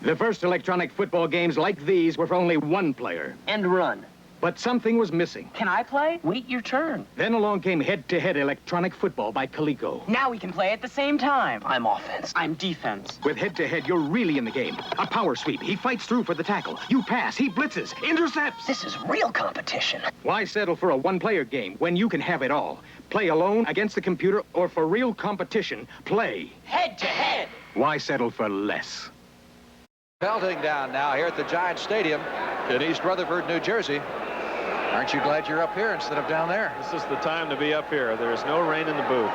The first electronic football games like these were for only one player. End run. But something was missing. Can I play? Wait your turn. Then along came head-to-head electronic football by Coleco. Now we can play at the same time. I'm offense. I'm defense. With head-to-head, you're really in the game. A power sweep. He fights through for the tackle. You pass. He blitzes. Intercepts. This is real competition. Why settle for a one-player game when you can have it all? Play alone, against the computer, or for real competition, play Head-to-head. Why settle for less? Pelting down now here at the Giants Stadium in East Rutherford, New Jersey. Aren't you glad you're up here instead of down there? This is the time to be up here. There's no rain in the booth.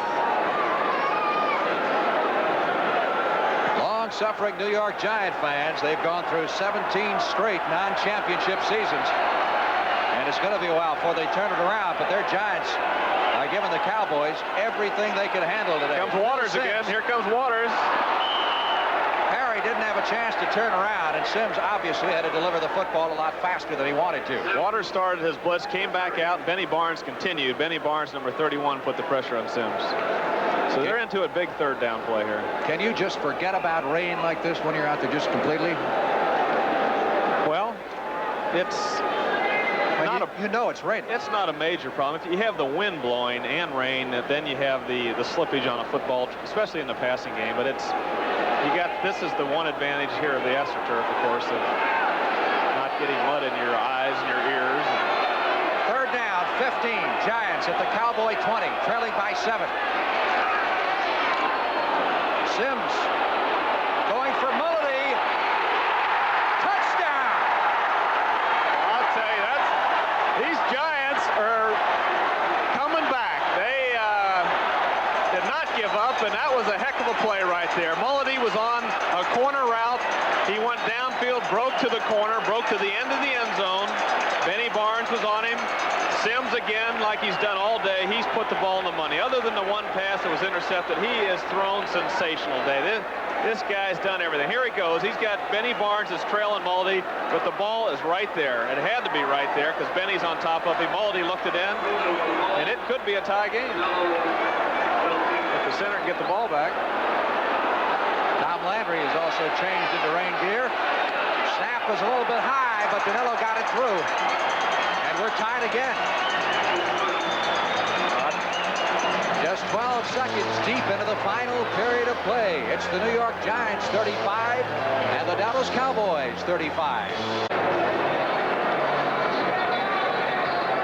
Long-suffering New York Giant fans. They've gone through 17 straight non-championship seasons. And it's going to be a while before they turn it around, but their Giants are giving the Cowboys everything they can handle today. Here comes Waters again. Here comes Waters. Perry didn't have a chance to turn around, and Sims obviously had to deliver the football a lot faster than he wanted to. Waters started his blitz, came back out, and Benny Barnes continued. Benny Barnes, number 31, put the pressure on Sims. So they're into a big third down play here. Can you just forget about rain like this when you're out there just completely? Well, it's not you know it's raining. It's not a major problem. If you have the wind blowing and rain, then you have the slippage on a football, especially in the passing game. But it's this is the one advantage here of the AstroTurf, of course, of not getting mud in your eyes and your ears. Third down, 15. Giants at the Cowboy 20, trailing by 7. Sims going for Mullady. Touchdown! I'll tell you, these Giants are coming back. They did not give up, and that was a heck of a play right there. Mullady was on a corner route. He went downfield, broke to the corner, broke to the end of the end zone. Benny Barnes was on him. Sims, again, like he's done all day, he's put the ball in the money. Other than the one pass that was intercepted, he has thrown sensational day. This guy's done everything. Here he goes. He's got Benny Barnes is trailing Mullady, but the ball is right there. It had to be right there because Benny's on top of him. Mullady looked it in, and it could be a tie game. If the center can get the ball back. Tom Landry has also changed into rain gear. Snap was a little bit high, but Danelo got it through. And we're tied again. Just 12 seconds deep into the final period of play. It's the New York Giants 35 and the Dallas Cowboys 35.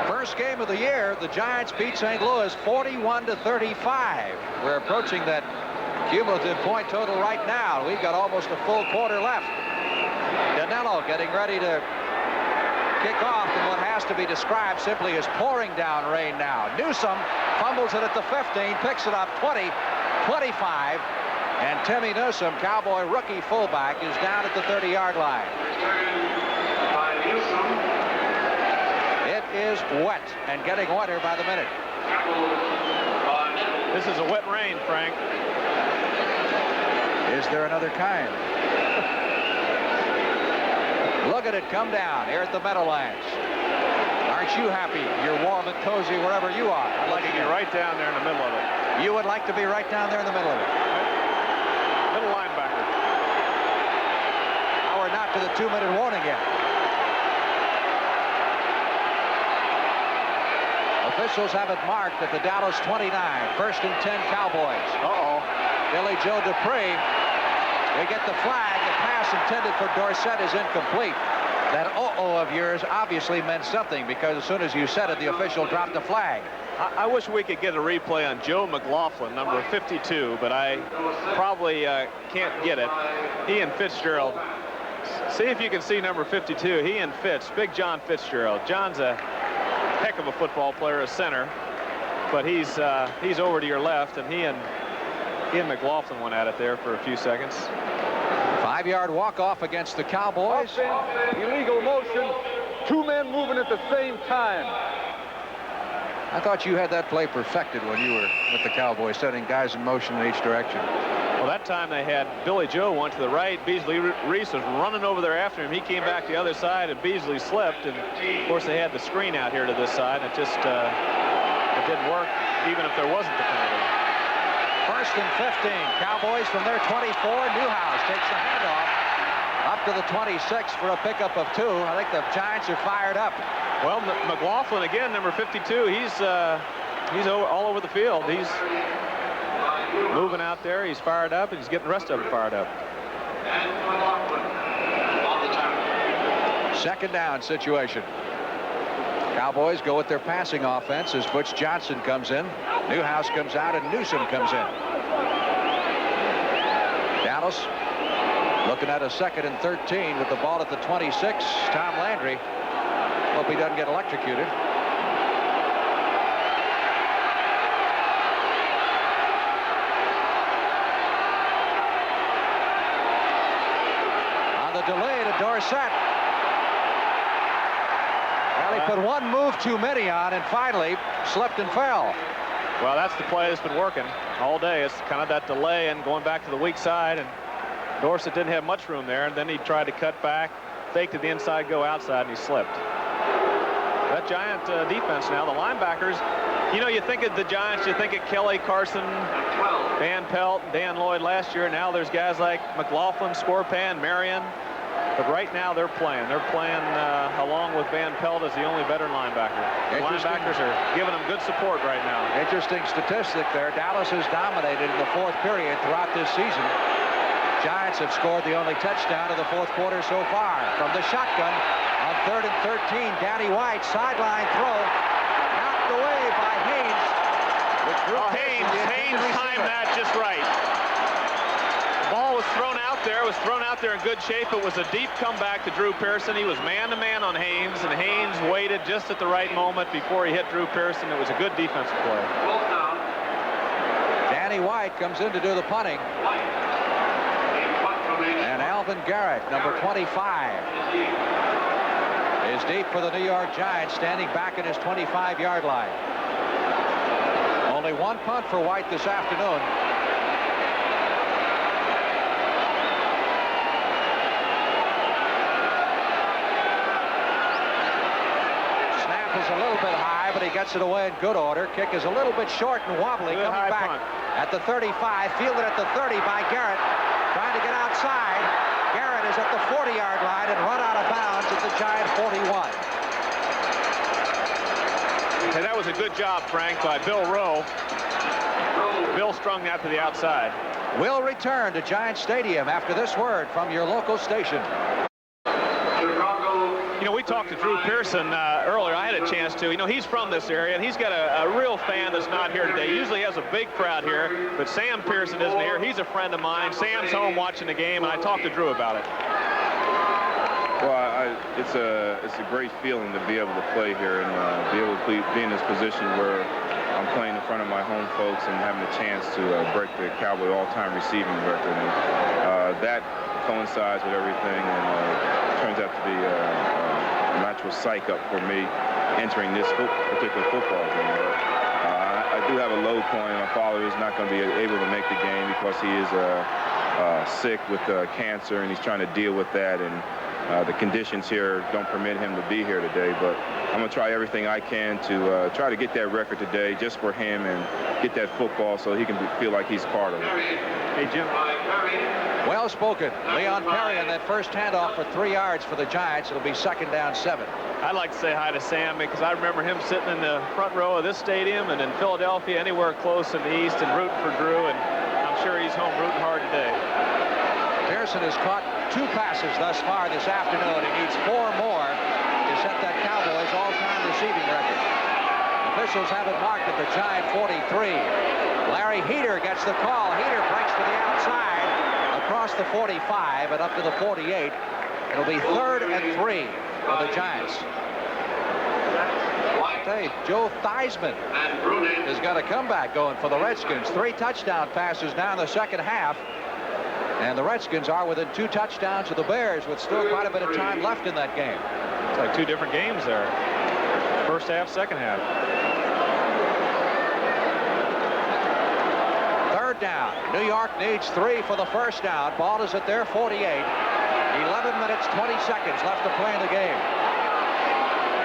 First game of the year, the Giants beat St. Louis 41-35. We're approaching that cumulative point total right now. We've got almost a full quarter left. Danelo getting ready to kick off in what has to be described simply as pouring down rain now. Newsome fumbles it at the 15, picks it up 20, 25, and Timmy Newsome, Cowboy rookie fullback, is down at the 30-yard line. It is wet and getting wetter by the minute. This is a wet rain, Frank. Is there another kind? Look at it come down here at the Meadowlands. Aren't you happy? You're warm and cozy wherever you are. I'd like to be right down there in the middle of it. You would like to be right down there in the middle of it. Middle linebacker. Now we're not to the 2-minute warning yet. Officials have it marked at the Dallas 29. First and 10 Cowboys. Uh-oh. Billy Joe Dupree. They get the flag. The pass intended for Dorsett is incomplete. That uh-oh of yours obviously meant something because as soon as you said it, the official dropped the flag. I wish we could get a replay on Joe McLaughlin, number 52, but I probably can't get it. He and Fitzgerald. See if you can see number 52. He and Big John Fitzgerald. John's a heck of a football player, a center, but he's over to your left, and he and McLaughlin went at it there for a few seconds. 5-yard walk-off against the Cowboys. Illegal motion. 2 men moving at the same time. I thought you had that play perfected when you were with the Cowboys, setting guys in motion in each direction. Well, that time they had Billy Joe went to the right. Beasley Reese was running over there after him. He came back the other side, and Beasley slipped. And, of course, they had the screen out here to this side. It just it didn't work, even if there wasn't the penalty. First and 15. Cowboys from their 24. Newhouse takes the handoff. Up to the 26 for a pickup of 2. I think the Giants are fired up. Well, McLaughlin again, number 52. He's all over the field. He's moving out there. He's fired up, and he's getting the rest of them fired up. Second down situation. Cowboys go with their passing offense as Butch Johnson comes in. Newhouse comes out, and Newsom comes in. Dallas looking at a 2nd and 13 with the ball at the 26. Tom Landry. Hope he doesn't get electrocuted. On the delay to Dorsett. Well, he put one move too many on and finally slipped and fell. Well, that's the play that's been working all day. It's kind of that delay and going back to the weak side, and Dorsett didn't have much room there, and then he tried to cut back, fake to the inside, go outside, and he slipped. That Giant defense now, the linebackers, you know, you think of the Giants, you think of Kelly, Carson, Van Pelt, Dan Lloyd last year. Now there's guys like McLaughlin, Scorpan, Marion. But right now they're playing. They're playing along with Van Pelt as the only veteran linebacker. The linebackers are giving them good support right now. Interesting statistic there. Dallas has dominated in the 4th period throughout this season. Giants have scored the only touchdown of the 4th quarter so far. From the shotgun on 3rd and 13, Danny White, sideline throw, knocked away by Haynes. Haynes timed that just right. The ball was thrown out there. It was thrown out there in good shape. It was a deep comeback to Drew Pearson. He was man-to-man on Haynes, and Haynes waited just at the right moment before he hit Drew Pearson. It was a good defensive play. Danny White comes in to do the punting. And Alvin Garrett, number 25, is deep for the New York Giants, standing back at his 25-yard line. Only one punt for White this afternoon. Snap is a little bit high, but he gets it away in good order. Kick is a little bit short and wobbly. Good coming back punt. At the 35, fielded at the 30 by Garrett. Trying to get outside. Garrett is at the 40-yard line and run out of bounds at the Giant 41. And that was a good job, Frank, by Bill Rowe. Bill strung that to the outside. We'll return to Giant Stadium after this word from your local station. You know, we talked to Drew Pearson earlier. I had a chance to. You know, he's from this area, and he's got a real fan that's not here today. He usually has a big crowd here, but Sam Pearson isn't here. He's a friend of mine. Sam's home watching the game, and I talked to Drew about it. Well, it's a great feeling to be able to play here and be able to be in this position where I'm playing in front of my home folks and having a chance to break the Cowboy all-time receiving record. And that coincides with everything and turns out to be a natural psych up for me entering this particular football game. I do have a low point. My father is not going to be able to make the game because he is sick with cancer, and he's trying to deal with that. And the conditions here don't permit him to be here today, but I'm going to try everything I can to try to get that record today just for him and get that football so he can feel like he's part of it. Hey, Jim. Well spoken. Leon Perry on that first handoff for 3 yards for the Giants. It'll be 2nd down 7. I'd like to say hi to Sam because I remember him sitting in the front row of this stadium and in Philadelphia, anywhere close in the East, and rooting for Drew, and I'm sure he's home rooting hard today. Pearson has caught 2 passes thus far this afternoon. He needs 4 more to set that Cowboys all-time receiving record. Officials have it marked at the Giant 43. Larry Heater gets the call. Heater breaks to the outside across the 45 and up to the 48. It'll be 3rd and 3 for the Giants. Hey, Joe Theismann has got a comeback going for the Redskins. 3 touchdown passes now in the second half. And the Redskins are within 2 touchdowns of the Bears with still quite a bit of time left in that game. It's like 2 different games there. First half, second half. 3rd down. New York needs 3 for the first down. Ball is at their 48. 11 minutes, 20 seconds left to play in the game.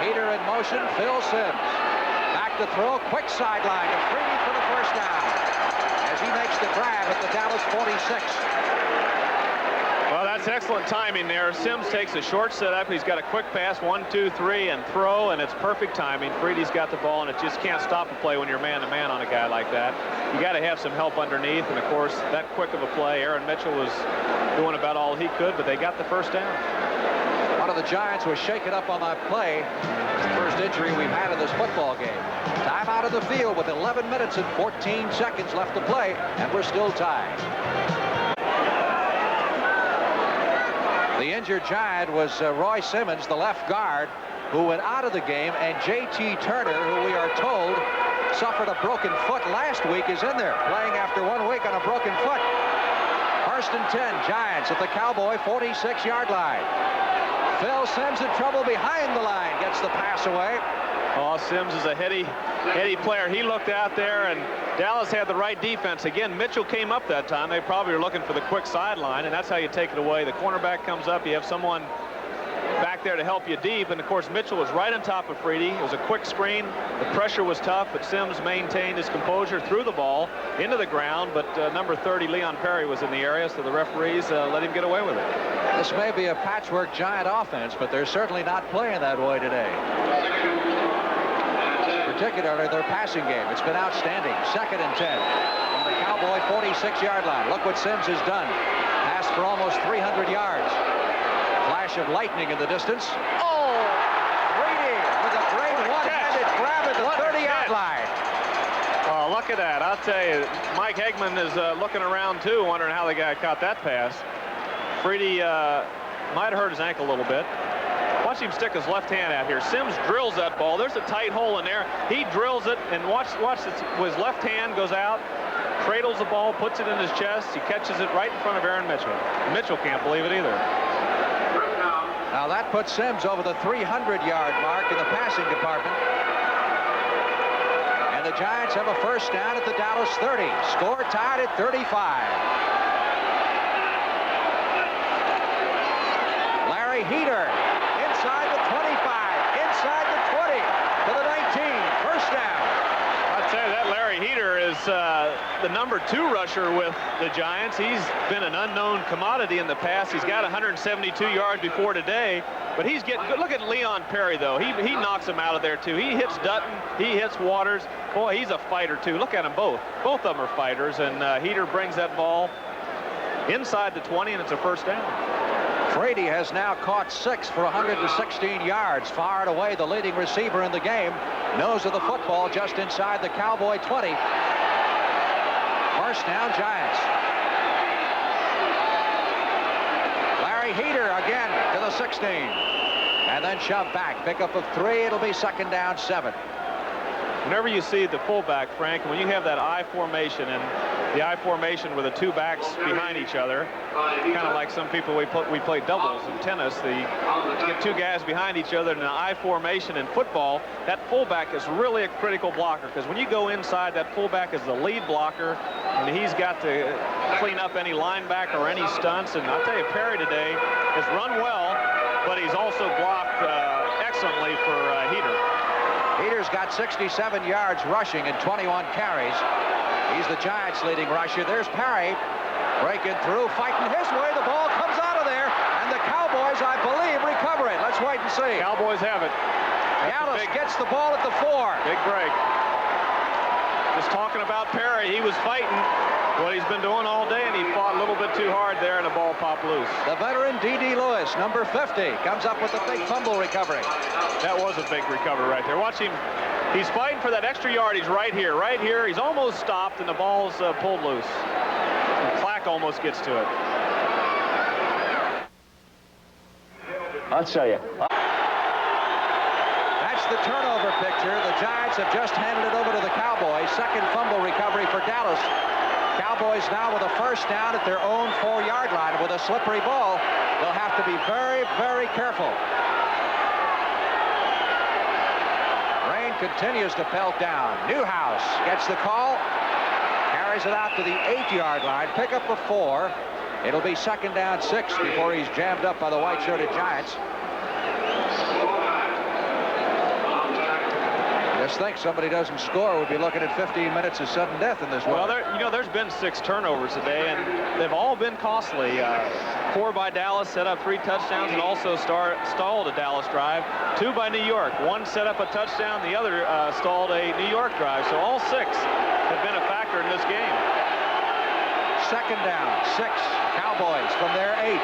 Heater in motion. Phil Simms. Back to throw. Quick sideline to Freedy for the first down as he makes the grab at the Dallas 46. Well, that's It's excellent timing there. Sims takes a short setup. He's got a quick pass, 1, 2, 3, and throw, and it's perfect timing. Freedy's got the ball, and it just can't stop a play when you're man-to-man on a guy like that. You got to have some help underneath, and of course, that quick of a play, Aaron Mitchell was doing about all he could, but they got the first down. One of the Giants was shaken up on that play. First injury we've had in this football game. Time out of the field with 11 minutes and 14 seconds left to play, and we're still tied. The injured Giant was Roy Simmons, the left guard, who went out of the game, and J.T. Turner, who we are told suffered a broken foot last week, is in there, playing after 1 week on a broken foot. First and 10, Giants at the Cowboy 46-yard line. Phil Sims in trouble behind the line, gets the pass away. Oh, Sims is a heady player. He looked out there, and Dallas had the right defense. Again, Mitchell came up that time. They probably were looking for the quick sideline, and that's how you take it away. The cornerback comes up. You have someone back there to help you deep, and of course Mitchell was right on top of Freedy. It was a quick screen. The pressure was tough, but Sims maintained his composure, threw the ball into the ground, but number 30, Leon Perry, was in the area, so the referees let him get away with it. This may be a patchwork Giant offense, but they're certainly not playing that way today. Particularly their passing game. It's been outstanding. Second and 10 from the Cowboy 46-yard line. Look what Sims has done. Passed for almost 300 yards. Flash of lightning in the distance. Oh! Freedy with a great one-handed grab at the 30-yard line. Oh, look at that. I'll tell you, Mike Hegman is looking around, too, wondering how the guy caught that pass. Freedy might have hurt his ankle a little bit. Watch him stick his left hand out here. Sims drills that ball. There's a tight hole in there. He drills it, and watch this. His left hand goes out, cradles the ball, puts it in his chest. He catches it right in front of Aaron Mitchell. Mitchell can't believe it either. Now that puts Sims over the 300-yard mark in the passing department. And the Giants have a first down at the Dallas 30. Score tied at 35. Larry Heater. Inside the 25, inside the 20, to the 19, first down. I'll tell you, that Larry Heater is the number 2 rusher with the Giants. He's been an unknown commodity in the past. He's got 172 yards before today, but he's getting good. Look at Leon Perry, though. He knocks him out of there, too. He hits Dutton. He hits Waters. Boy, he's a fighter, too. Look at them both. Both of them are fighters, and Heater brings that ball inside the 20, and it's a first down. Freedy has now caught 6 for 116 yards. Far and away the leading receiver in the game. Nose of the football just inside the Cowboy 20. First down, Giants. Larry Heater again to the 16. And then shoved back. Pickup of 3. It'll be second down, 7. Whenever you see the fullback, Frank, when you have that I formation, and the I formation with the 2 backs behind each other, kind of like some people we play doubles in tennis. You get 2 guys behind each other in an I formation in football. That fullback is really a critical blocker, because when you go inside, that fullback is the lead blocker, and he's got to clean up any linebacker or any stunts. And I'll tell you, Perry today has run well, but he's also blocked excellently for Heater. Heater's got 67 yards rushing and 21 carries. He's the Giants' leading rusher. There's Perry breaking through, fighting his way. The ball comes out of there, and the Cowboys, I believe, recover it. Let's wait and see. Cowboys have it. Dallas gets the ball at the 4. Big break. Just talking about Perry, he was fighting what he's been doing all day, and he fought a little bit too hard there, and the ball popped loose. The veteran D.D. Lewis, number 50, comes up with a big fumble recovery. That was a big recovery right there. Watch him. He's fighting for that extra yard. He's right here, right here. He's almost stopped, and the ball's pulled loose. And Clack almost gets to it. I'll show you. That's the turnover picture. The Giants have just handed it over to the Cowboys. Second fumble recovery for Dallas. Cowboys now with a first down at their own 4-yard line with a slippery ball. They'll have to be very, very careful. Rain continues to pelt down. Newhouse gets the call. Carries it out to the 8-yard line. Pickup of 4. It'll be second down 6 before he's jammed up by the white-shirted Giants. The Just think, somebody doesn't score, we'll be looking at 15 minutes of sudden death in this one. Well, there's been 6 turnovers today, and they've all been costly. 4 by Dallas, set up 3 touchdowns, and also stalled a Dallas drive. 2 by New York. 1 set up a touchdown, the other stalled a New York drive. So all 6 have been a factor in this game. Second down, 6. Cowboys from their 8.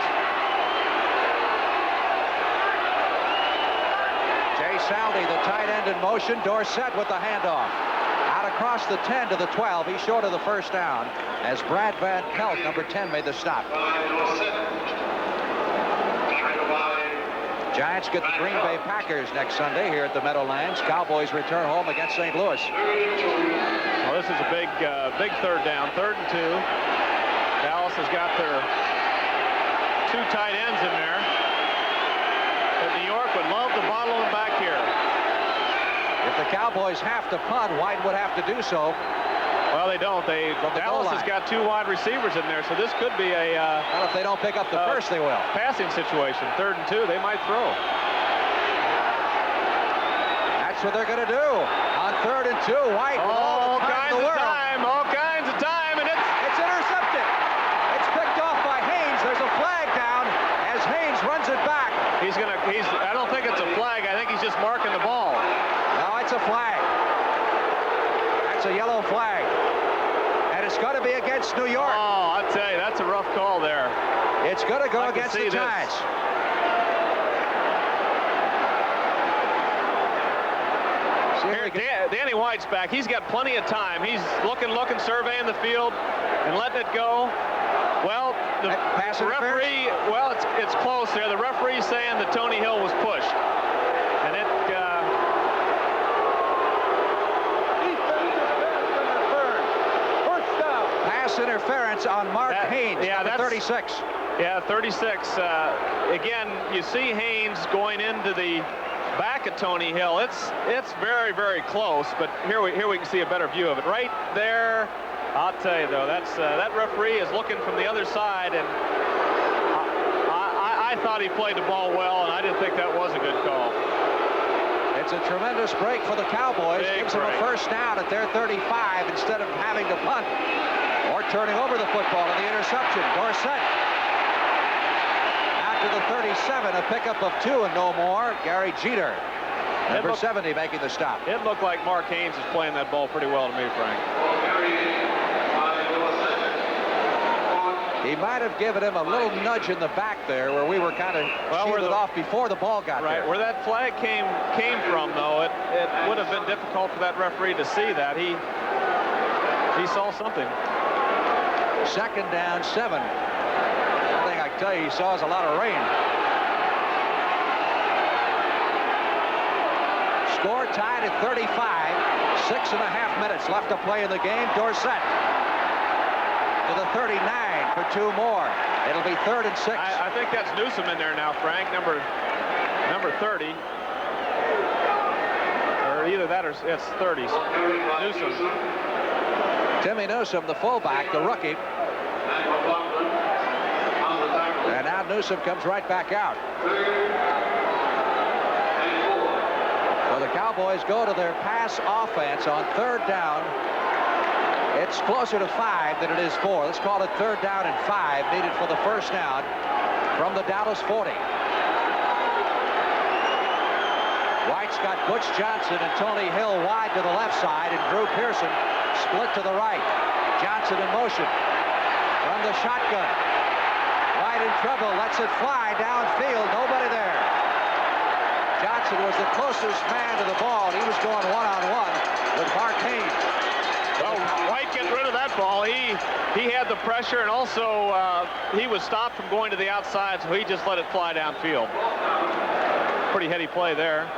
Jay Saldi, the tight end in motion. Dorsett with the handoff. Out across the 10 to the 12. He's short of the first down as Brad Van Pelt, number 10, made the stop. Giants get the Green Bay Packers next Sunday here at the Meadowlands. Cowboys return home against St. Louis. Well, this is a big third down. 3rd and 2. Dallas has got their 2 tight ends in there. But New York would love to bottle them back here. If the Cowboys have to punt, White would have to do so. Well, they don't. Dallas has got 2 wide receivers in there, so this could be a well, if they don't pick up the first, they will. Passing situation. 3rd and 2, they might throw. That's what they're going to do. On 3rd and 2, White with all kinds of time, and it's intercepted. It's picked off by Haynes. There's a flag down as Haynes runs it back. I don't think it's a flag. I think he's just marking the ball. No, it's a flag. That's a yellow flag. And it's going to be against New York. Oh, I'll tell you, that's a rough call there. It's going to go against the Giants. Danny White's back. He's got plenty of time. He's looking, surveying the field, and letting it go. Well, the referee, well, it's close there. The referee's saying that Tony Hill was pushed. And it... First down. Pass interference on Mark Haynes, number 36. Yeah, 36. Again, you see Haynes going into the back of Tony Hill. It's very, very close, but here we can see a better view of it. Right there, I'll tell you though, that referee is looking from the other side, and I thought he played the ball well, and I didn't think that was a good call. It's a tremendous break for the Cowboys. Gives them a first down at their 35 instead of having to punt or turning over the football in the interception. Dorsett out to the 37, a pickup of 2 and no more. Gary Jeter, number 70, making the stop. It looked like Mark Haynes is playing that ball pretty well to me, Frank. He might have given him a little nudge in the back there where we were kind of shielded off before the ball got there. Right, where that flag came from, though, it would have been difficult for that referee to see that. He saw something. Second down, 7. One thing I can tell you he saw is a lot of rain. Score tied at 35. 6.5 minutes left to play in the game. Dorsett to the 39 for 2 more. It'll be 3rd and 6. I think that's Newsom in there now, Frank, number 30. Or either that or it's 30. Newsom. Timmy Newsom, the fullback, the rookie. And now Newsom comes right back out. So the Cowboys go to their pass offense on 3rd down. It's closer to 5 than it is 4. Let's call it 3rd down and 5 needed for the first down from the Dallas 40. White's got Butch Johnson and Tony Hill wide to the left side, and Drew Pearson split to the right. Johnson in motion from the shotgun. White in trouble, lets it fly downfield. Nobody there. Johnson was the closest man to the ball. He was going one-on-one with Mark Haynes. Well, White gets rid of that ball. He had the pressure, and also he was stopped from going to the outside, so he just let it fly downfield. Pretty heady play there.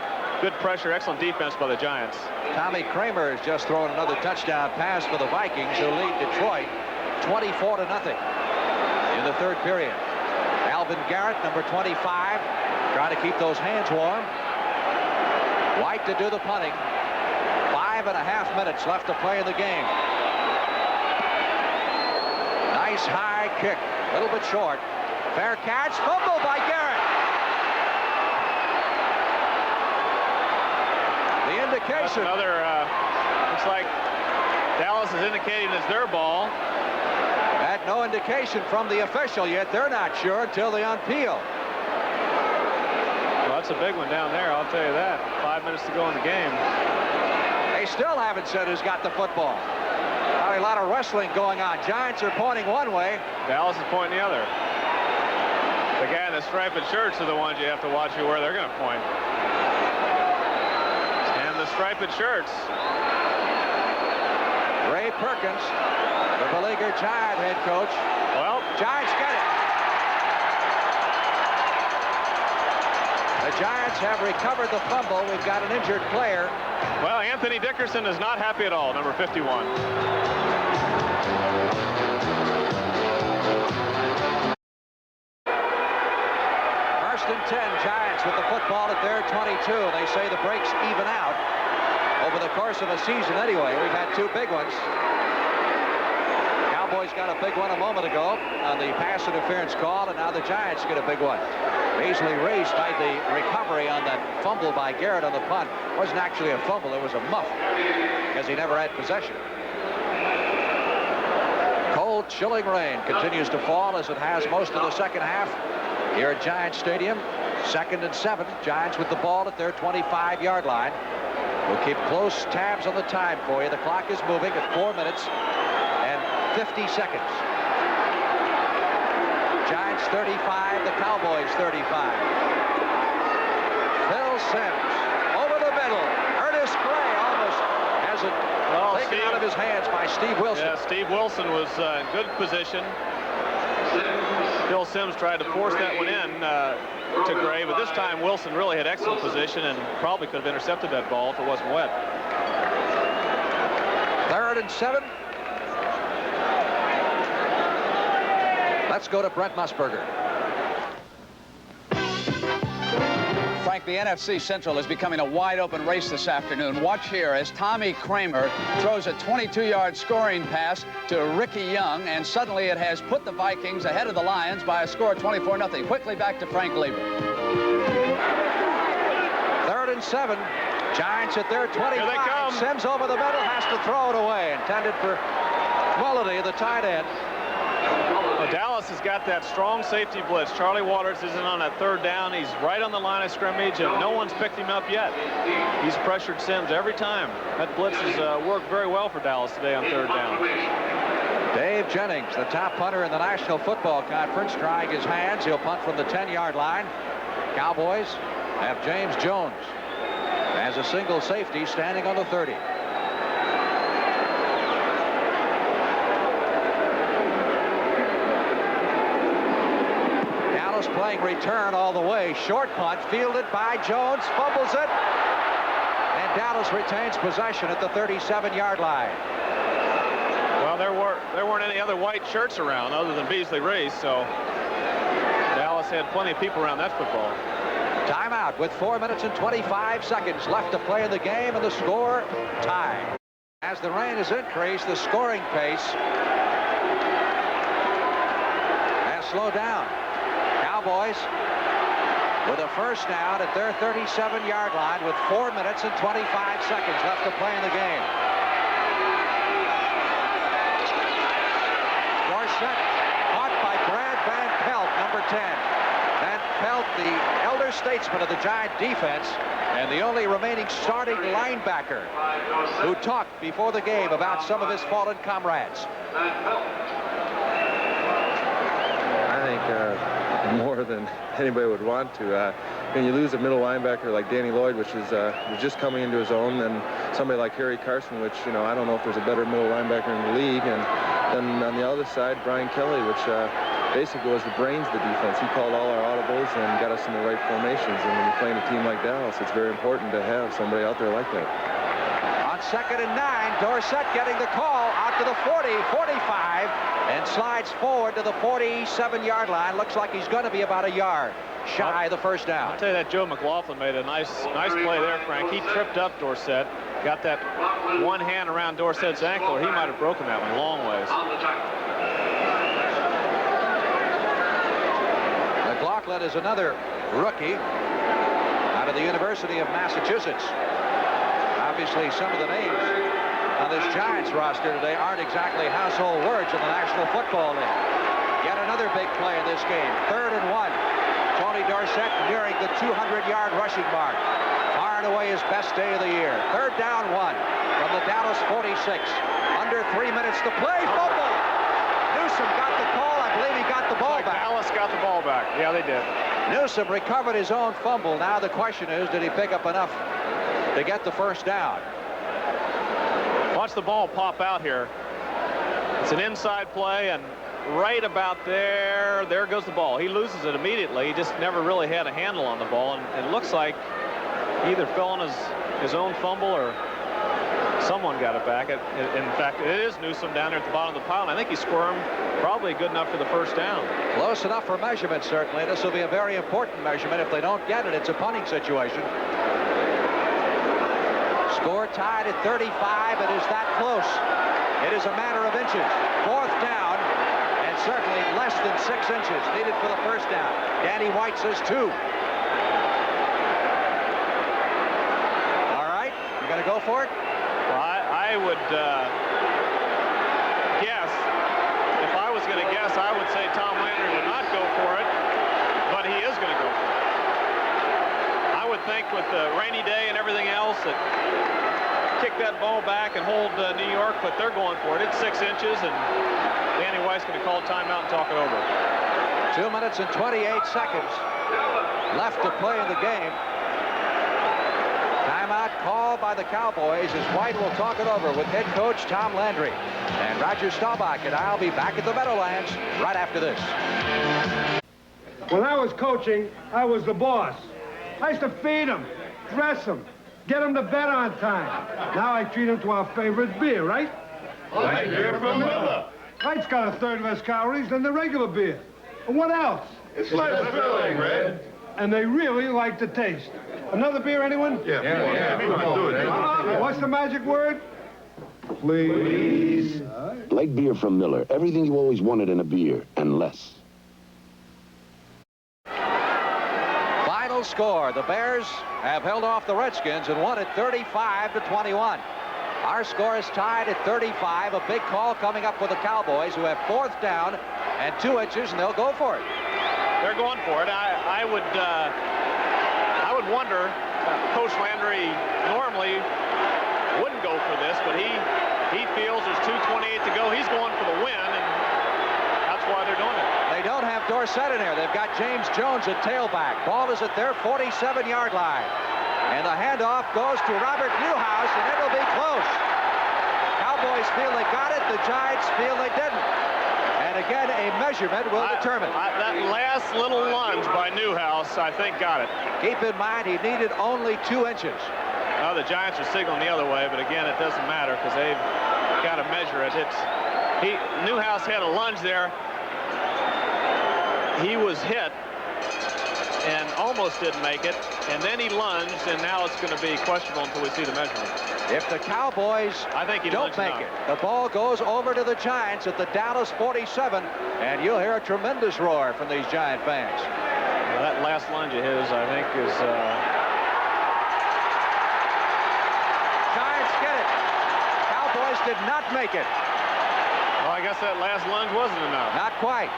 Good pressure, excellent defense by the Giants. Tommy Kramer has just thrown another touchdown pass for the Vikings, who lead Detroit 24-0 in the 3rd period. Alvin Garrett, number 25, trying to keep those hands warm. White to do the punting. 5.5 minutes left to play in the game. Nice high kick, a little bit short. Fair catch, fumble by Garrett. The indication. Another, looks like Dallas is indicating it's their ball. Had no indication from the official yet. They're not sure until they unpeel. Well, that's a big one down there, I'll tell you that. 5 minutes to go in the game. They still haven't said who's got the football. A lot of wrestling going on. Giants are pointing one way. Dallas is pointing the other. The guy in the striped shirts are the ones you have to watch where they're going to point. And the striped shirts. Ray Perkins, the beleaguered Giant head coach. Well, Giants get it. The Giants have recovered the fumble. We've got an injured player. Well, Anthony Dickerson is not happy at all, number 51. First and 10, Giants with the football at their 22. They say the breaks even out over the course of a season anyway. We've had two big ones. Cowboys got a big one a moment ago on the pass interference call, and now the Giants get a big one. Beasley Reese made the recovery on that fumble by Garrett on the punt. It wasn't actually a fumble, it was a muff, because he never had possession. Cold, chilling rain continues to fall as it has most of the second half here at Giants Stadium. 2nd and 7. Giants with the ball at their 25-yard line. We'll keep close tabs on the time for you. The clock is moving at 4 minutes and 50 seconds. Giants 35, the Cowboys 35. Phil Simms over the middle. Earnest Gray almost has it taken out of his hands by Steve Wilson. Yeah, Steve Wilson was in good position. Phil Simms tried to force that one in to Gray, but this time Wilson really had excellent position and probably could have intercepted that ball if it wasn't wet. 3rd and 7. Let's go to Brent Musburger. Frank, the NFC Central is becoming a wide-open race this afternoon. Watch here as Tommy Kramer throws a 22-yard scoring pass to Ricky Young, and suddenly it has put the Vikings ahead of the Lions by a score of 24-0. Quickly back to Frank Lieber. 3rd and 7. Giants at their 25. Here they come. Simms over the middle, has to throw it away. Intended for Mullady, the tight end. Well, Dallas has got that strong safety blitz. Charlie Waters isn't on that 3rd down. He's right on the line of scrimmage, and no one's picked him up yet. He's pressured Simms every time. That blitz has worked very well for Dallas today on 3rd down. Dave Jennings, the top punter in the National Football Conference, trying his hands. He'll punt from the 10-yard line. Cowboys have James Jones as a single safety standing on the 30. Dallas playing return all the way. Short punt fielded by Jones, fumbles it, and Dallas retains possession at the 37-yard line. Well, there weren't any other white shirts around other than Beasley Reese, so Dallas had plenty of people around that football. Timeout with 4 minutes and 25 seconds left to play in the game, and the score tie. As the rain has increased, the scoring pace has slowed down. Cowboys with a first down at their 37-yard line with 4 minutes and 25 seconds left to play in the game. Dorsett caught by Brad Van Pelt, number 10. Van Pelt, the elder statesman of the Giant defense, and the only remaining starting linebacker who talked before the game about some of his fallen comrades. I think more than anybody would want to. When you lose a middle linebacker like Danny Lloyd, which is just coming into his own, and somebody like Harry Carson, which, you know, I don't know if there's a better middle linebacker in the league, and then on the other side, Brian Kelly, which basically was the brains of the defense. He called all our audibles and got us in the right formations, and when you're playing a team like Dallas, it's very important to have somebody out there like that. On 2nd and 9, Dorsett getting the call out to the 40, 45, and slides forward to the 47-yard line. Looks like he's going to be about a yard shy of the first down. I'll tell you that Joe McLaughlin made a nice play there, Frank. He tripped up Dorsett, got that one hand around Dorsett's ankle, or he might have broken that one long ways. McLaughlin is another rookie out of the University of Massachusetts. Obviously, some of the names on this Giants roster today aren't exactly household words in the National Football League. Yet another big play in this game. 3rd and 1. Tony Dorsett nearing the 200-yard rushing mark. Far and away his best day of the year. 3rd down 1 from the Dallas 46. Under 3 minutes to play. Fumble. Newsom got the call. I believe he got the ball back. Dallas got the ball back. Yeah, they did. Newsom recovered his own fumble. Now the question is, did he pick up enough to get the first down? Watch the ball pop out here. It's an inside play, and right about there goes the ball. He loses it immediately. He just never really had a handle on the ball, and it looks like he either fell on his own fumble or someone got it back. In fact, it is Newsom down there at the bottom of the pile, and I think he squirmed probably good enough for the first down. Close enough for measurement, certainly. This will be a very important measurement. If they don't get it, it's a punting situation. Score tied at 35. It is that close. It is a matter of inches. 4th down, and certainly less than 6 inches needed for the first down. Danny White says 2. All right, you going to go for it? Well, I would guess. If I was going to guess, I would say Tom Landry would not go for it, but he is going to go for it. I would think with the rainy day and everything else that kick that ball back and hold New York, but they're going for it. It's 6 inches, and Danny White's going to call timeout and talk it over. 2 minutes and 28 seconds left to play in the game. Timeout called by the Cowboys as White will talk it over with head coach Tom Landry. And Roger Staubach and I'll be back at the Meadowlands right after this. When I was coaching, I was the boss. I used to feed them, dress them, get them to bed on time. Now I treat them to our favorite beer, right? Light beer from Miller. Light's got a 1/3 less calories than the regular beer. And what else? It's less filling, Red. And they really like the taste. Another beer, anyone? Yeah. Do it. What's the magic word? Please. Light beer from Miller. Everything you always wanted in a beer, and less. Final score. The Bears have held off the Redskins and won it 35-21. Our score is tied at 35. A big call coming up for the Cowboys, who have 4th down and 2 inches, and they'll go for it. They're going for it. I would wonder. Coach Landry normally wouldn't go for this, but he feels there's 2:28 to go. He's going for the win, and that's why they're doing it. They don't have Dorsett in there. They've got James Jones at tailback. Ball is at their 47-yard line. And the handoff goes to Robert Newhouse, and it'll be close. Cowboys feel they got it. The Giants feel they didn't. And again, a measurement will determine. That last little lunge by Newhouse, I think, got it. Keep in mind, he needed only 2 inches. Well, the Giants are signaling the other way, but again, it doesn't matter because they've got to measure it. Newhouse had a lunge there. He was hit and almost didn't make it, and then he lunged, and now it's going to be questionable until we see the measurement. If the Cowboys don't make it, the ball goes over to the Giants at the Dallas 47, and you'll hear a tremendous roar from these Giant fans. Well, that last lunge of his, I think, is... Giants get it. Cowboys did not make it. Well, I guess that last lunge wasn't enough. Not quite.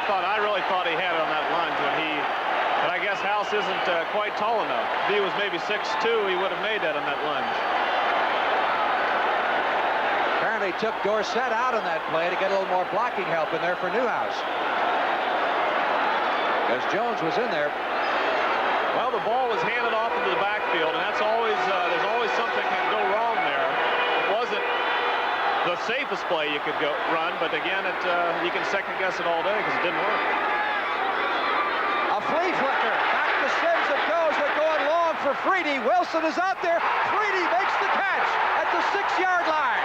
I really thought he had it on that lunge but I guess House isn't quite tall enough. If he was maybe 6'2", he would have made that on that lunge. Apparently took Dorsett out on that play to get a little more blocking help in there for Newhouse. Because Jones was in there. Well, the ball was handed off into the backfield, and that's always, there's always something can go wrong there. It wasn't the safest play you could run, but again, you can second guess it all day because it didn't work. A flea flicker. Back to Sims it goes. They're going long for Freedy. Wilson is out there. Freedy makes the catch at the 6-yard line.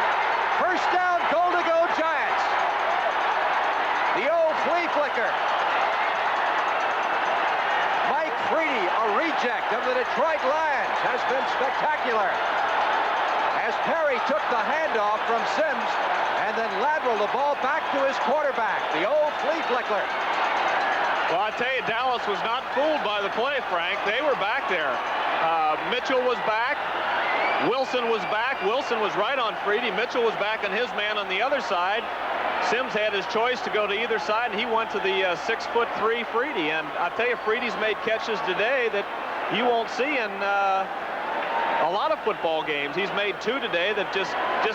First down, goal to go, Giants. The old flea flicker. Mike Freedy, a reject of the Detroit Lions, has been spectacular. As Perry took the handoff from Sims and then lateraled the ball back to his quarterback, the old flea flicker. Well, I tell you, Dallas was not fooled by the play, Frank. They were back there. Mitchell was back. Wilson was back. Wilson was right on Freedy. Mitchell was back on his man on the other side. Sims had his choice to go to either side, and he went to the 6'3" Freedy. And I tell you, Freedy's made catches today that you won't see in a lot of football games. He's made 2 today that just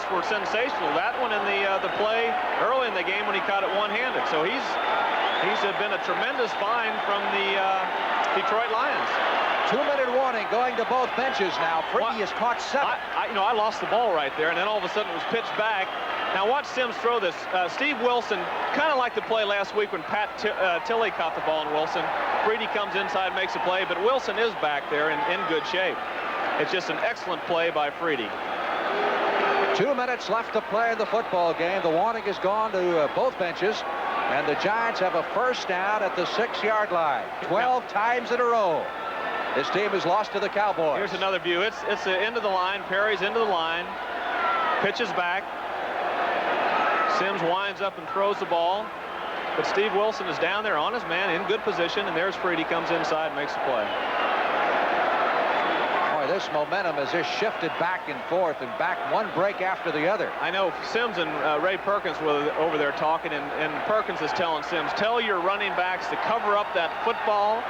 were sensational. That one in the play early in the game when he caught it one-handed. So he's been a tremendous find from the Detroit Lions. 2-minute warning going to both benches now. Freedy has caught 7. I lost the ball right there, and then all of a sudden it was pitched back. Now watch Sims throw this. Steve Wilson, kind of like the play last week when Pat Tilley caught the ball on Wilson. Freedy comes inside, makes a play, but Wilson is back there in good shape. It's just an excellent play by Freedy. 2 minutes left to play in the football game. The warning has gone to both benches, and the Giants have a first down at the 6-yard line. 12 times in a row this team has lost to the Cowboys. Here's another view. It's the end of the line. Perry's into the line. Pitches back. Sims winds up and throws the ball. But Steve Wilson is down there on his man in good position, and there's Freedy, comes inside and makes the play. Boy, this momentum has just shifted back and forth and back one break after the other. I know Sims and Ray Perkins were over there talking, and Perkins is telling Sims, tell your running backs to cover up that football.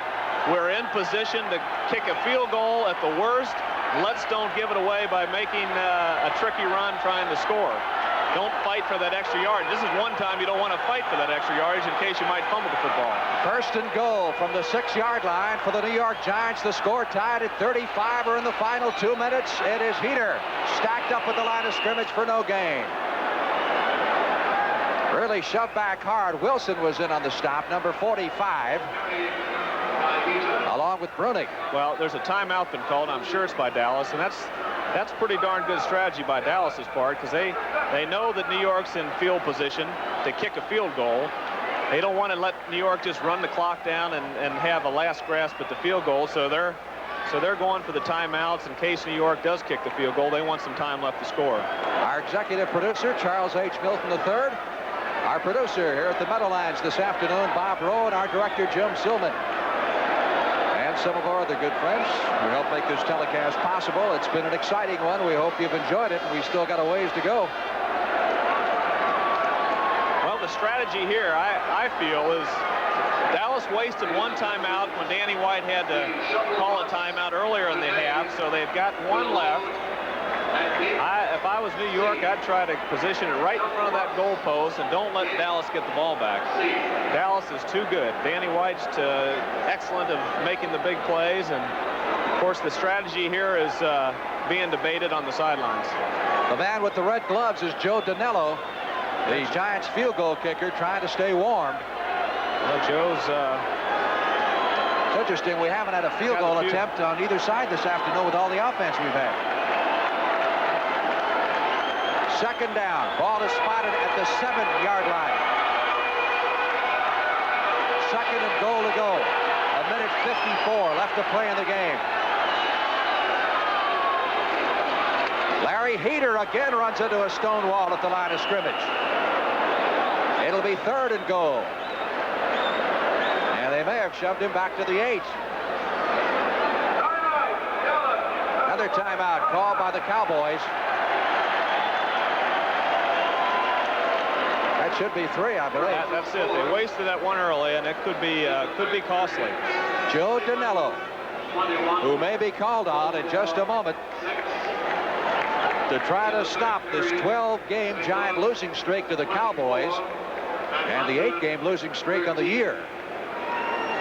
We're in position to kick a field goal at the worst. Let's don't give it away by making a tricky run trying to score. Don't fight for that extra yard. This is one time you don't want to fight for that extra yardage in case you might fumble the football. First and goal from the 6-yard line for the New York Giants. The score tied at 35 or in the final 2 minutes. It is Heater stacked up at the line of scrimmage for no gain. Really shoved back hard. Wilson was in on the stop, number 45. Along with Brunig. Well, there's a timeout been called. I'm sure it's by Dallas, and that's pretty darn good strategy by Dallas's part, because they know that New York's in field position to kick a field goal. They don't want to let New York just run the clock down and have a last grasp at the field goal. So they're going for the timeouts in case New York does kick the field goal. They want some time left to score. Our executive producer, Charles H. Milton III. Our producer here at the Meadowlands this afternoon, Bob Rowe, and our director, Jim Silman. Some of our other good friends who helped make this telecast possible. It's been an exciting one. We hope you've enjoyed it, and we still got a ways to go. Well, the strategy here, I feel, is Dallas wasted one timeout when Danny White had to call a timeout earlier in the half, so they've got one left. If I was New York, I'd try to position it right in front of that goal post and don't let Dallas get the ball back. Dallas is too good. Danny White's excellent of making the big plays, and of course the strategy here is being debated on the sidelines. The man with the red gloves is Joe Danelo, the Giants field goal kicker, trying to stay warm. Well, Joe's it's interesting, we haven't had a field goal attempt on either side this afternoon with all the offense we've had. Second down. Ball is spotted at the 7-yard line. Second and goal to go. 1:54 left to play in the game. Larry Heater again runs into a stone wall at the line of scrimmage. It'll be third and goal. And they may have shoved him back to the 8. Another timeout called by the Cowboys. That should be 3, I believe. That's it. They wasted that one early, and it could be costly. Joe Danelo, who may be called on in just a moment to try to stop this 12-game Giant losing streak to the Cowboys and the 8-game losing streak on the year.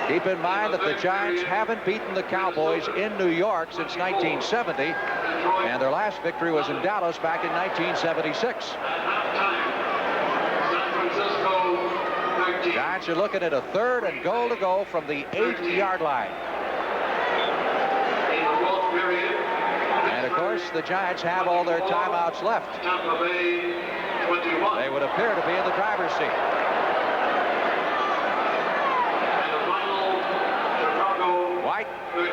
Keep in mind that the Giants haven't beaten the Cowboys in New York since 1970, and their last victory was in Dallas back in 1976. Giants are looking at a third and goal to go from the 8-yard line. And of course, the Giants have all their timeouts left. They would appear to be in the driver's seat. White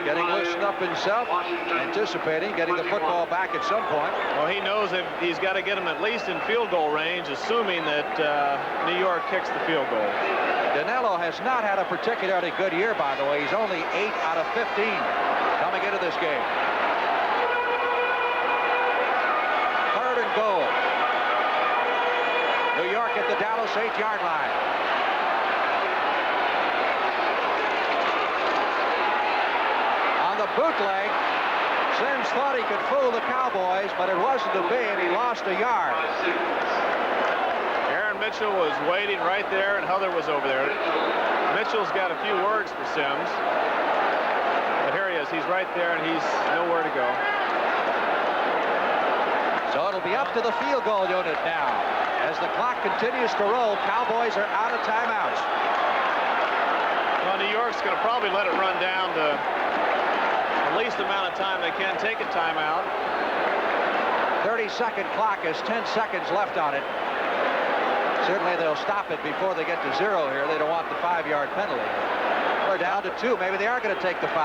getting loosened up himself, anticipating getting the football back at some point. Well, he knows that he's got to get him at least in field goal range, assuming that New York kicks the field goal. Danelo has not had a particularly good year, by the way. He's only 8 out of 15 coming into this game. goal. New York at the Dallas 8-yard line. On the bootleg, Sims thought he could fool the Cowboys, but it wasn't to be, and he lost a yard. Aaron Mitchell was waiting right there, and Heather was over there. Mitchell's got a few words for Sims. But here he is. He's right there, and he's nowhere to go. So it'll be up to the field goal unit now. As the clock continues to roll, Cowboys are out of timeouts. Well, New York's going to probably let it run down to the least amount of time they can take a timeout. 30-second clock has 10 seconds left on it. Certainly they'll stop it before they get to 0 here. They don't want the 5-yard penalty. We're down to 2. Maybe they are going to take the 5.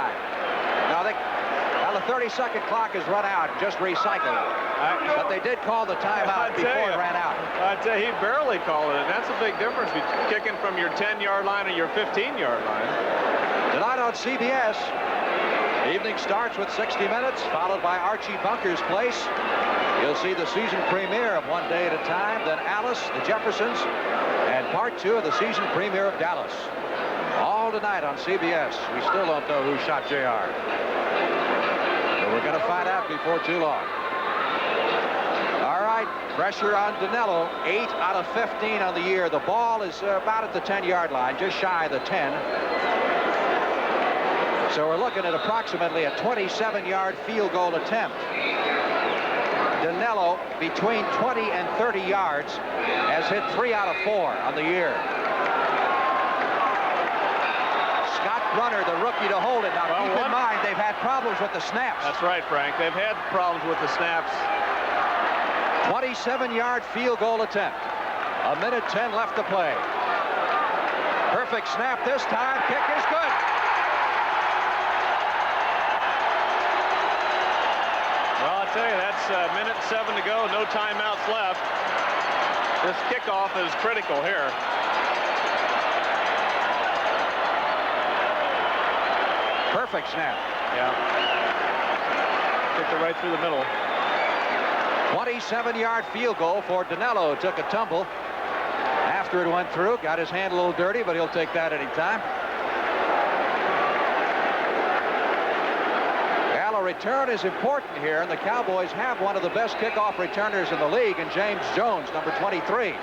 Now the 30-second clock has run out, just recycled. But they did call the timeout before it ran out. I'd say he barely called it, and that's a big difference between kicking from your 10-yard line or your 15-yard line. Tonight on CBS, the evening starts with 60 Minutes, followed by Archie Bunker's Place. You'll see the season premiere of One Day at a Time, then Alice, the Jeffersons, and part 2 of the season premiere of Dallas. All tonight on CBS. We still don't know who shot JR. But we're going to find out before too long. All right, pressure on Danelo. 8 out of 15 on the year. The ball is about at the 10-yard line, just shy of the 10. So we're looking at approximately a 27-yard field goal attempt. Danelo, between 20 and 30 yards, has hit 3 out of 4 on the year. Scott Brunner, the rookie, to hold it. Now, keep in mind, they've had problems with the snaps. That's right, Frank. They've had problems with the snaps. 27-yard field goal attempt. 1:10 left to play. Perfect snap this time. Kick is good. Well, I'll tell you, that's 1:07 to go. No timeouts left. This kickoff is critical here. Perfect snap. Yeah. Kicked it right through the middle. 27-yard field goal for Danelo. Took a tumble after it went through. Got his hand a little dirty, but he'll take that any time. Well, a return is important here, and the Cowboys have one of the best kickoff returners in the league in James Jones, number 23.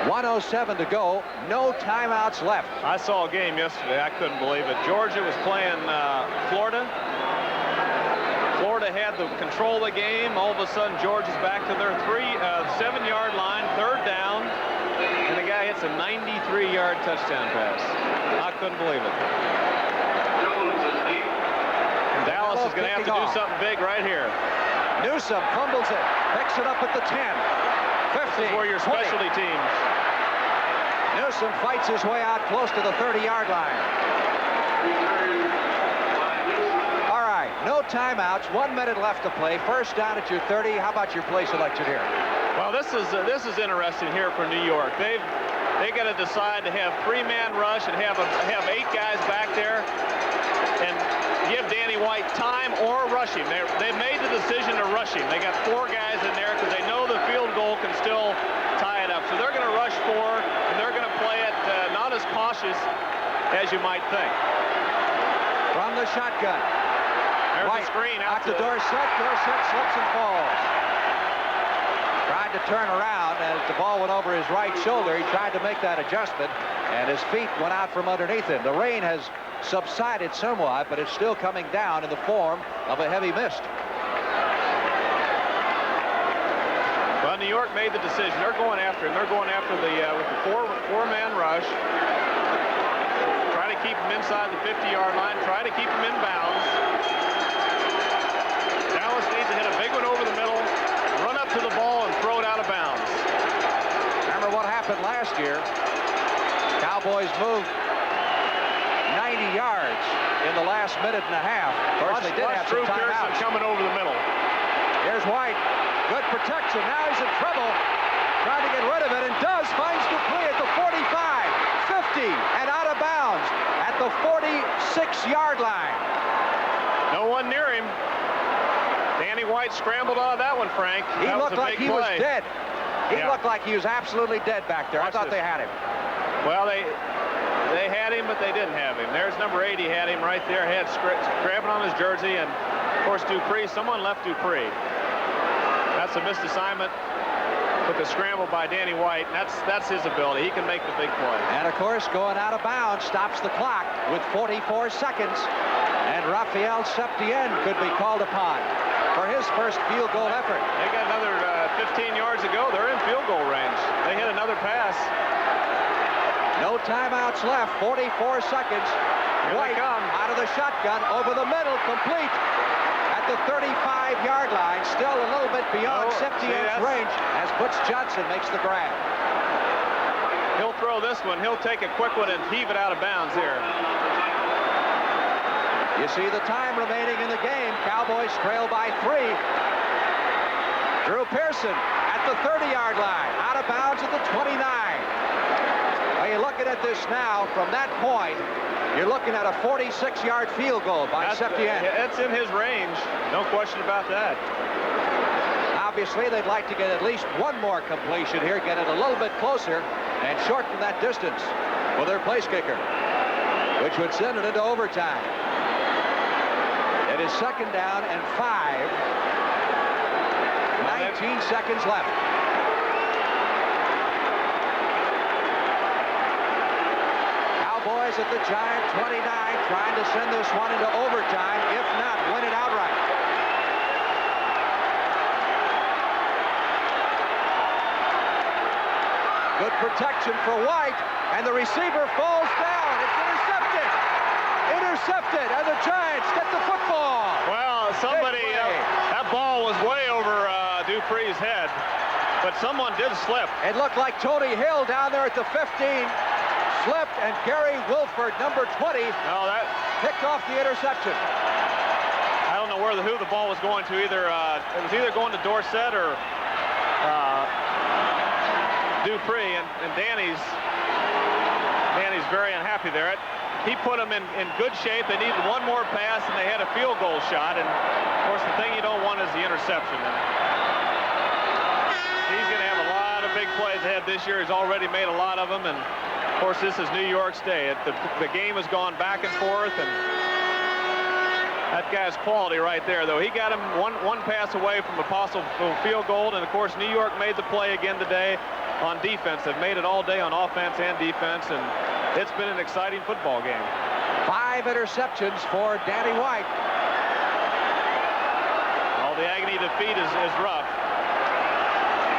1:07 to go. No timeouts left. I saw a game yesterday. I couldn't believe it. Georgia was playing Florida. Florida had the control of the game. All of a sudden, Georgia's back to their 7-yard line, 3rd down, and the guy hits a 93-yard touchdown pass. I couldn't believe it. And Dallas is going to have to do something big right here. Newsome fumbles it, picks it up at the 10. 50. This is where your specialty teams. Newsome fights his way out close to the 30-yard line. All right, no timeouts. 1 minute left to play. First down at your 30. How about your play selection here? Well, this is interesting here for New York. They got to decide to have 3-man rush and have 8 guys back there and give Danny White time or rush him. They've made the decision to rush him. They got 4 guys in there because they know the field goal can still tie it up. So they're going to rush 4, and they're going to play it not as cautious as you might think. From the shotgun. There's White the screen out to Dorsett. Dorsett slips and falls. Tried to turn around as the ball went over his right shoulder. He tried to make that adjustment, and his feet went out from underneath him. The rain has subsided somewhat, but it's still coming down in the form of a heavy mist. Well, New York made the decision. They're going after him. They're going after with the four-man rush. Try to keep him inside the 50-yard line. Try to keep him in bounds. Dallas needs to hit a big one over the middle, run up to the ball, and throw it out of bounds. Remember what happened last year? Cowboys moved 90 yards in the last minute and a half. Of course, they did have some timeouts. Coming over the middle. Here's White. Good protection. Now he's in trouble. Trying to get rid of it, and does. Finds Dupree at the 45, 50, and out of bounds at the 46-yard line. No one near him. Danny White scrambled on that one, Frank. He That looked was a like big he was play. dead. He Yeah. looked like he was absolutely dead back there. Watch I thought this. they had him. Well, they had him, but they didn't have him. There's number 80 had him right there. Had grabbing on his jersey, and of course Dupree. Someone left Dupree. That's a missed assignment with the scramble by Danny White. And that's his ability. He can make the big play. And of course, going out of bounds stops the clock with 44 seconds. And Rafael Septien could be called upon for his first field goal effort. They got another 15 yards to go. They're in field goal range. They hit another pass. No timeouts left. 44 seconds. Here they White come. out of the shotgun over the middle, complete at the 35-yard line. Still a little bit beyond Septien's range as Butch Johnson makes the grab. He'll throw this one. He'll take a quick one and heave it out of bounds here. You see the time remaining in the game. Cowboys trail by 3. Drew Pearson at the 30-yard line, out of bounds at the 29. Well, you're looking at this now. From that point, you're looking at a 46-yard field goal by Septien. It's in his range. No question about that. Obviously, they'd like to get at least one more completion here, get it a little bit closer, and shorten that distance with their place kicker, which would send it into overtime. It is 2nd down and 5. 19 seconds left. Cowboys at the Giant 29, trying to send this one into overtime, if not win it outright. Good protection for White, and the receiver falls down. It's intercepted. Intercepted, and the Giants get the football. Well, somebody, that ball was way over Dupree's head, but someone did slip. It looked like Tony Hill down there at the 15 slipped, and Gary Wilford, number 20, picked off the interception. I don't know who the ball was going to. It was either going to Dorsett or Dupree, and Danny's very unhappy there. He put them in good shape. They needed one more pass, and they had a field goal shot. And of course, the thing you don't want is the interception. And he's going to have a lot of big plays ahead this year. He's already made a lot of them. And of course, this is New York's day. The game has gone back and forth, and that guy's quality right there, though. He got him one pass away from a possible field goal, and of course, New York made the play again today on defense. They've made it all day on offense and defense, and it's been an exciting football game. 5 interceptions for Danny White. All the agony of defeat is rough,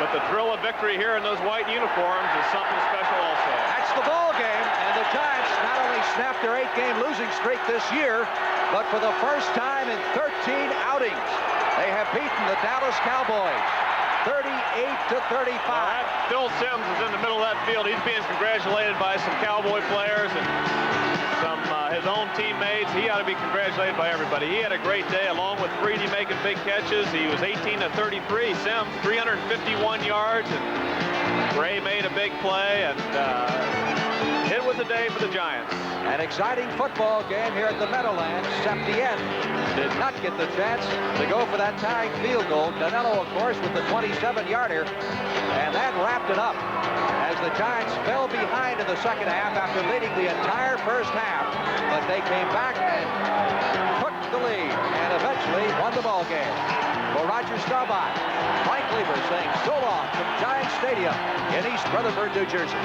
but the thrill of victory here in those white uniforms is something special also. That's the ball game, and the Giants not only snapped their 8-game losing streak this year, but for the first time in 13 outings, they have beaten the Dallas Cowboys 38-35. Phil Simms is in the middle of that field. He's being congratulated by some Cowboy players and some his own teammates. He ought to be congratulated by everybody. He had a great day, along with Freedy making big catches. He was 18-33. Simms 351 yards, and Gray made a big play, and it was a day for the Giants. An exciting football game here at the Meadowlands. Septien did not get the chance to go for that tying field goal. Danelo, of course, with the 27-yarder, and that wrapped it up as the Giants fell behind in the second half after leading the entire first half. But they came back and took the lead and eventually won the ball game. For Roger Staubach, Frank Lieber saying so long from Giants Stadium in East Rutherford, New Jersey.